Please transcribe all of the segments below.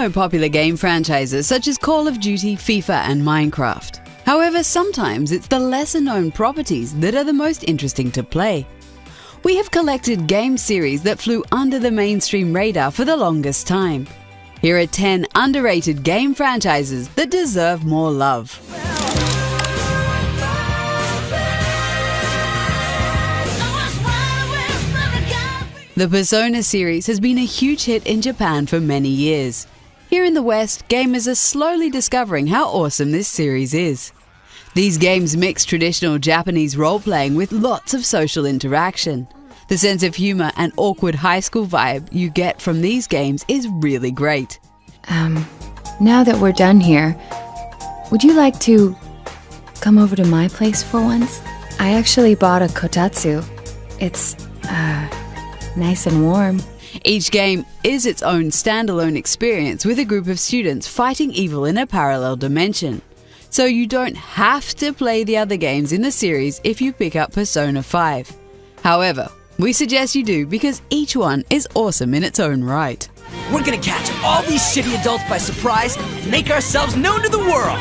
know popular game franchises such as Call of Duty, FIFA and Minecraft. However, sometimes it's the lesser-known properties that are the most interesting to play. We have collected game series that flew under the mainstream radar for the longest time. Here are 10 underrated game franchises that deserve more love. The Persona series has been a huge hit in Japan for many years. Here in the West, gamers are slowly discovering how awesome this series is. These games mix traditional Japanese role-playing with lots of social interaction. The sense of humor and awkward high school vibe you get from these games is really great. Now that we're done here, would you like to come over to my place for once? I actually bought a kotatsu. It's, nice and warm. Each game is its own standalone experience with a group of students fighting evil in a parallel dimension. So you don't have to play the other games in the series if you pick up Persona 5. However, we suggest you do because each one is awesome in its own right. We're gonna catch all these shitty adults by surprise and make ourselves known to the world!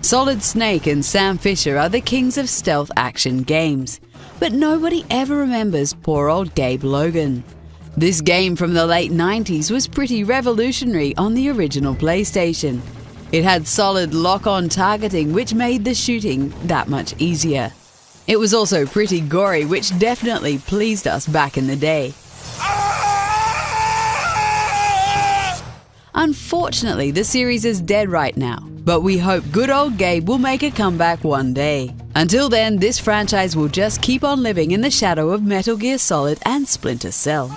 Solid Snake and Sam Fisher are the kings of stealth action games. But nobody ever remembers poor old Gabe Logan. This game from the late 90s was pretty revolutionary on the original PlayStation. It had solid lock-on targeting which made the shooting that much easier. It was also pretty gory, which definitely pleased us back in the day. Unfortunately, the series is dead right now, but we hope good old Gabe will make a comeback one day. Until then, this franchise will just keep on living in the shadow of Metal Gear Solid and Splinter Cell.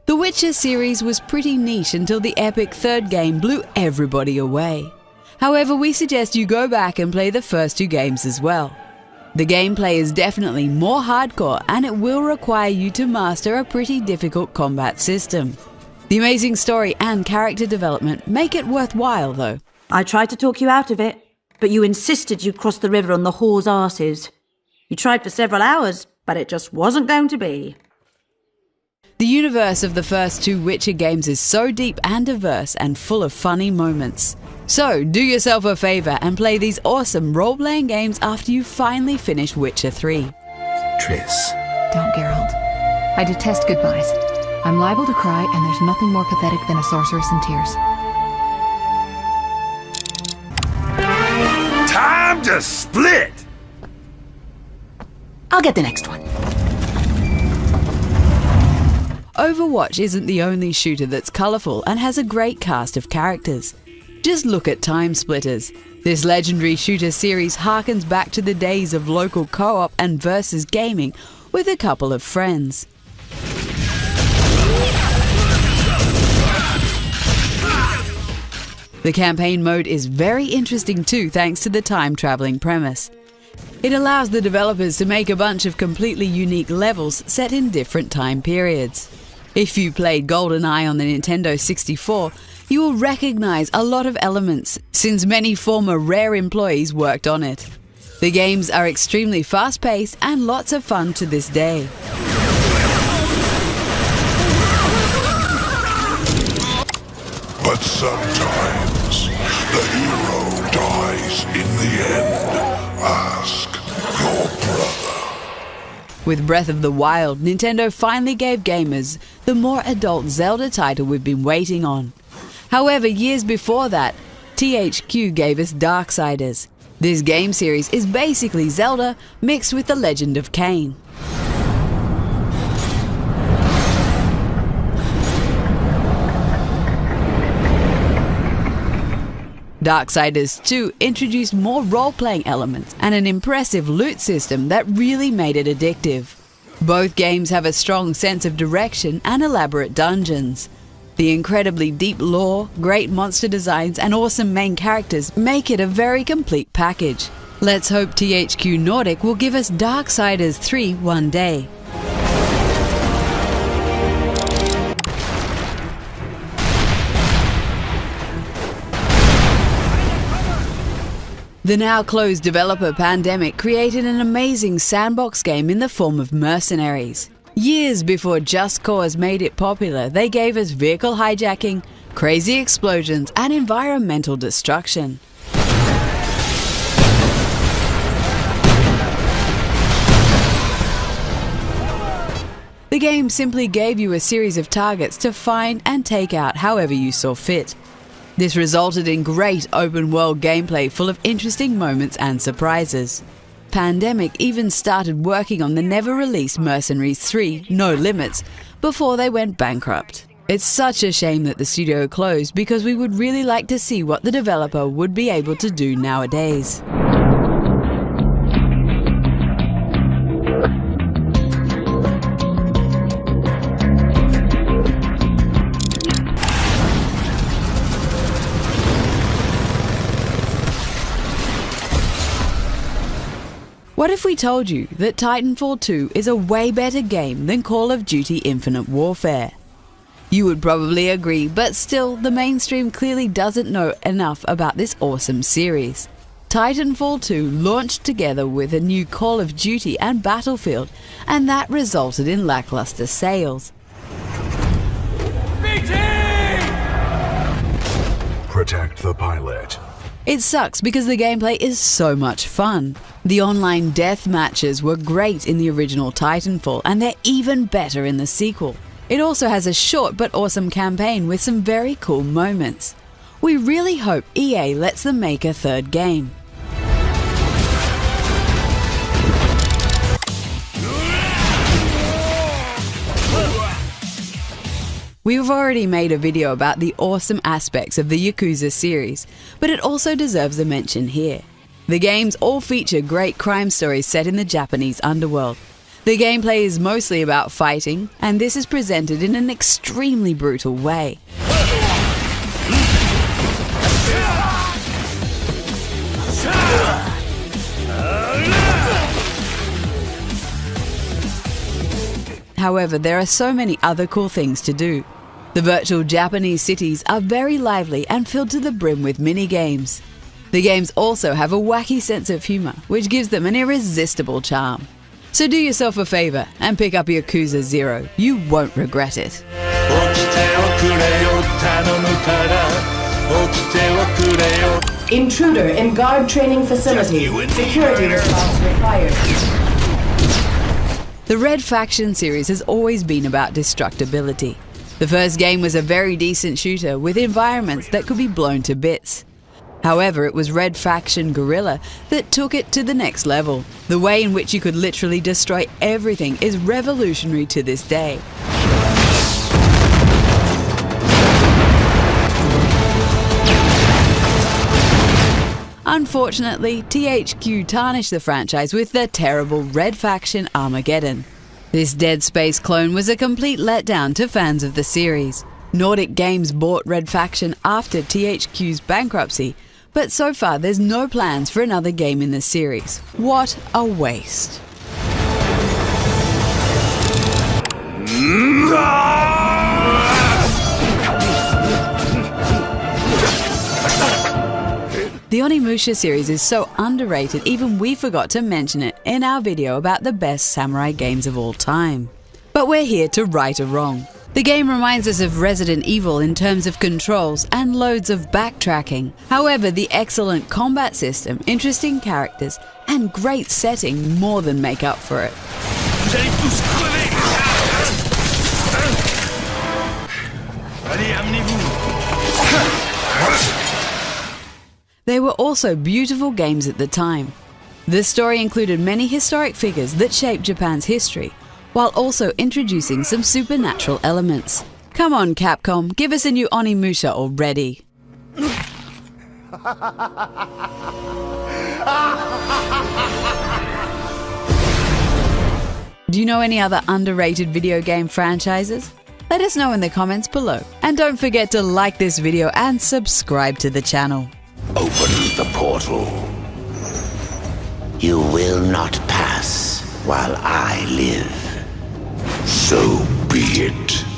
The Witcher series was pretty niche until the epic third game blew everybody away. However, we suggest you go back and play the first 2 games as well. The gameplay is definitely more hardcore and it will require you to master a pretty difficult combat system. The amazing story and character development make it worthwhile though. I tried to talk you out of it, but you insisted you cross the river on the whore's arses. You tried for several hours, but it just wasn't going to be. The universe of the first 2 Witcher games is so deep and diverse and full of funny moments. So, do yourself a favor and play these awesome role-playing games after you finally finish Witcher 3. Triss. Don't, Geralt. I detest goodbyes. I'm liable to cry, and there's nothing more pathetic than a sorceress in tears. Time to split! I'll get the next one. Overwatch isn't the only shooter that's colourful and has a great cast of characters. Just look at Time Splitters. This legendary shooter series harkens back to the days of local co-op and versus gaming with a couple of friends. The campaign mode is very interesting too thanks to the time-travelling premise. It allows the developers to make a bunch of completely unique levels set in different time periods. If you played GoldenEye on the Nintendo 64, you will recognize a lot of elements since many former Rare employees worked on it. The games are extremely fast-paced and lots of fun to this day. But sometimes the hero dies in the end. Ask your brother. With Breath of the Wild, Nintendo finally gave gamers the more adult Zelda title we've been waiting on. However, years before that, THQ gave us Darksiders. This game series is basically Zelda mixed with The Legend of Kain. Darksiders 2 introduced more role-playing elements and an impressive loot system that really made it addictive. Both games have a strong sense of direction and elaborate dungeons. The incredibly deep lore, great monster designs and awesome main characters make it a very complete package. Let's hope THQ Nordic will give us Darksiders 3 one day. The now closed developer Pandemic created an amazing sandbox game in the form of Mercenaries. Years before Just Cause made it popular, they gave us vehicle hijacking, crazy explosions, and environmental destruction. The game simply gave you a series of targets to find and take out however you saw fit. This resulted in great open-world gameplay full of interesting moments and surprises. Pandemic even started working on the never-released Mercenaries 3 No Limits before they went bankrupt. It's such a shame that the studio closed because we would really like to see what the developer would be able to do nowadays. What if we told you that Titanfall 2 is a way better game than Call of Duty Infinite Warfare? You would probably agree, but still, the mainstream clearly doesn't know enough about this awesome series. Titanfall 2 launched together with a new Call of Duty and Battlefield, and that resulted in lackluster sales. Protect the pilot. It sucks because the gameplay is so much fun. The online death matches were great in the original Titanfall, and they're even better in the sequel. It also has a short but awesome campaign with some very cool moments. We really hope EA lets them make a third game. We've already made a video about the awesome aspects of the Yakuza series, but it also deserves a mention here. The games all feature great crime stories set in the Japanese underworld. The gameplay is mostly about fighting, and this is presented in an extremely brutal way. However, there are so many other cool things to do. The virtual Japanese cities are very lively and filled to the brim with mini-games. The games also have a wacky sense of humor, which gives them an irresistible charm. So do yourself a favor and pick up Yakuza 0. You won't regret it. Intruder in guard training facility. Security response required. The Red Faction series has always been about destructibility. The first game was a very decent shooter with environments that could be blown to bits. However, it was Red Faction Guerrilla that took it to the next level. The way in which you could literally destroy everything is revolutionary to this day. Unfortunately, THQ tarnished the franchise with their terrible Red Faction Armageddon. This Dead Space clone was a complete letdown to fans of the series. Nordic Games bought Red Faction after THQ's bankruptcy, but so far there's no plans for another game in the series. What a waste. The Onimusha series is so underrated, even we forgot to mention it in our video about the best samurai games of all time. But we're here to right a wrong. The game reminds us of Resident Evil in terms of controls and loads of backtracking. However, the excellent combat system, interesting characters, and great setting more than make up for it. They were also beautiful games at the time. The story included many historic figures that shaped Japan's history, while also introducing some supernatural elements. Come on, Capcom, give us a new Onimusha already. Do you know any other underrated video game franchises? Let us know in the comments below. And don't forget to like this video and subscribe to the channel. Open the portal. You will not pass while I live. So be it.